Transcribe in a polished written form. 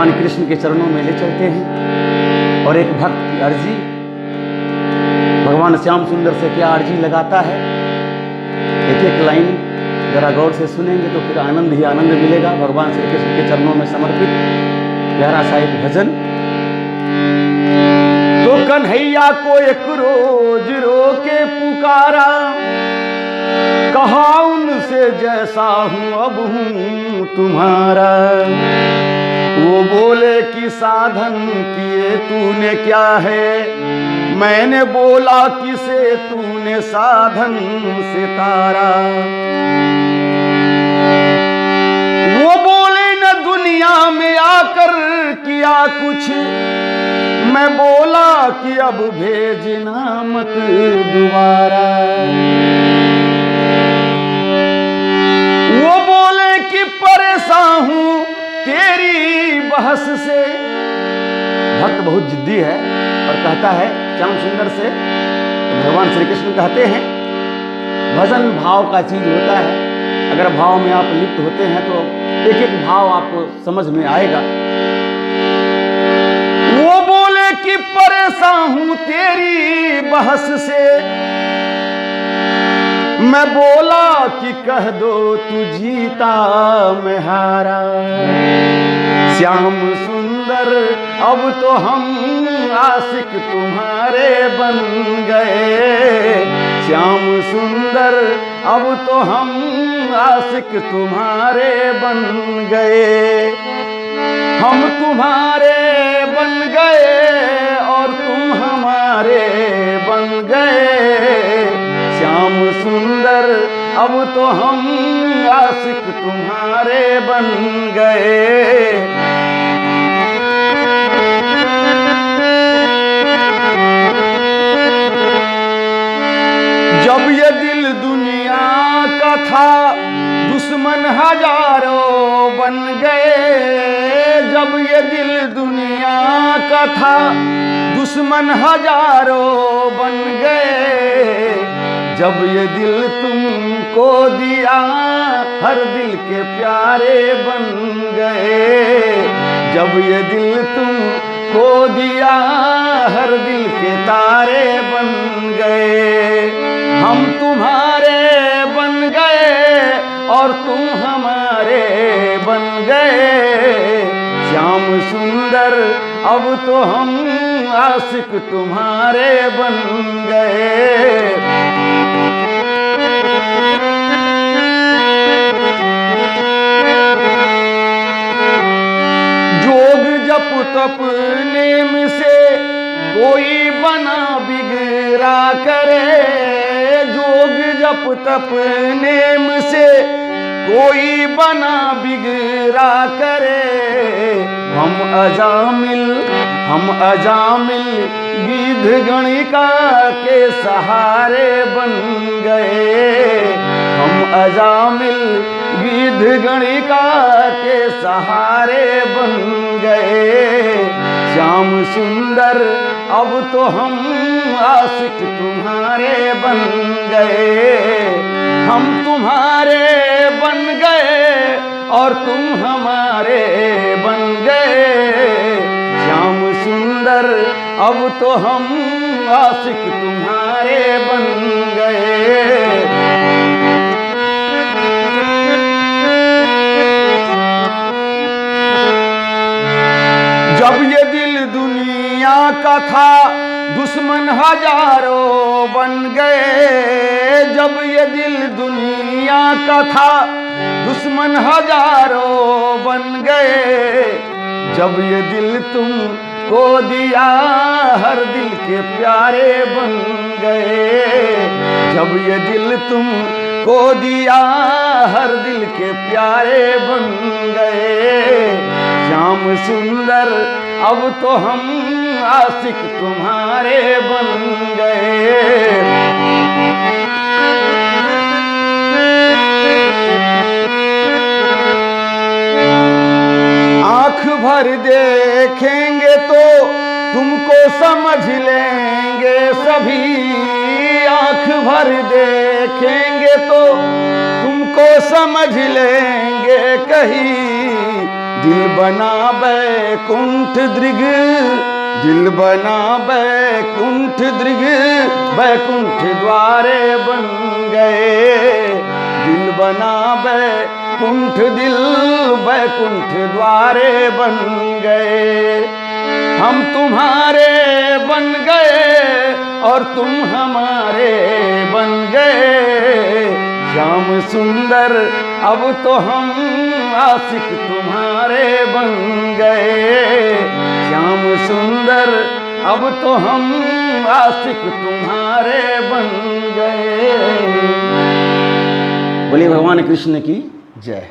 भगवान कृष्ण के चरणों में ले चलते हैं। और एक भक्त की अर्जी भगवान श्याम सुंदर से क्या अर्जी लगाता है, एक एक लाइन जरा गौर से सुनेंगे तो फिर आनंद ही आनंद मिलेगा। भगवान श्री कृष्ण के चरणों में समर्पित प्यारा सा एक भजन। तो कन्हैया को एक रोज रो के पुकारा, कहा उनसे जैसा हूं अब हूं तुम्हारा। वो बोले कि साधन किए तूने क्या है, मैंने बोला किसे तूने साधन सितारा। वो बोले न दुनिया में आकर किया कुछ, मैं बोला कि अब भेजना मत दोबारा। वो बोले कि परेशान हूं तेरी बहस से। भक्त बहुत जिद्दी है और कहता है श्याम सुंदर से, तो भगवान श्री कृष्ण कहते हैं भजन भाव का चीज होता है। अगर भाव में आप लिप्त होते हैं तो एक एक भाव आपको समझ में आएगा। वो बोले कि परेशान हूं तेरी बहस से, मैं बोला कि कह दो तू जीता मैं हारा। श्याम सुंदर अब तो हम आशिक तुम्हारे बन गए। श्याम सुंदर अब तो हम आशिक तुम्हारे बन गए। हम तुम्हारे बन गए और तुम हमारे बन गए। श्याम सुंदर अब तो हम आशिक तुम्हारे बन गए। जब ये दिल दुनिया का था दुश्मन हजारों बन गए। जब ये दिल दुनिया का था दुश्मन हजारों बन गए। जब ये दिल तुमको दिया हर दिल के प्यारे बन गए। जब ये दिल तुमको दिया हर दिल के तारे बन गए। हम तुम्हारे बन गए और तुम हमारे बन गए। श्याम सुंदर अब तो हम आशिक तुम्हारे बन गए। जोग जप तप नेम से कोई बना बिगड़ा करे। जोग जप तप नेम से कोई बना बिगड़ा करे। हम अजामिल गिद्ध गणिका के सहारे बन गए। हम अजामिल गिद्ध गणिका के सहारे बन गए। श्याम सुंदर अब तो हम आशिक तुम्हारे बन गए। हम तुम्हारे बन गए और तुम हमारे बन गए। श्याम सुंदर अब तो हम आशिक तुम्हारे बन गए। जब ये दिल दुनिया का था दुश्मन हजारों बन गए। जब ये दिल दुनिया का था दुश्मन हजारों बन गए। जब ये दिल तुमको दिया हर दिल के प्यारे बन गए। जब ये दिल तुमको दिया हर दिल के प्यारे बन गए। श्याम सुंदर अब तो हम आशिक तुम्हारे बन गए। आँख भर देखेंगे तो तुमको समझ लेंगे सभी। आँख भर देखेंगे तो तुमको समझ लेंगे कहीं। दिल बना बैकुंठ दृग, दिल बना बैकुंठ दृग, बैकुंठ द्वारे बन गए। दिल बना बैकुंठ, दिल बैकुंठ द्वारे बन गए। हम तुम्हारे बन गए और तुम हमारे बन गए। श्याम सुंदर अब तो हम आशिक तुम्हारे बन गए। श्याम सुंदर अब तो हम आशिक तुम्हारे बन गए। बोलिए भगवान कृष्ण की जय।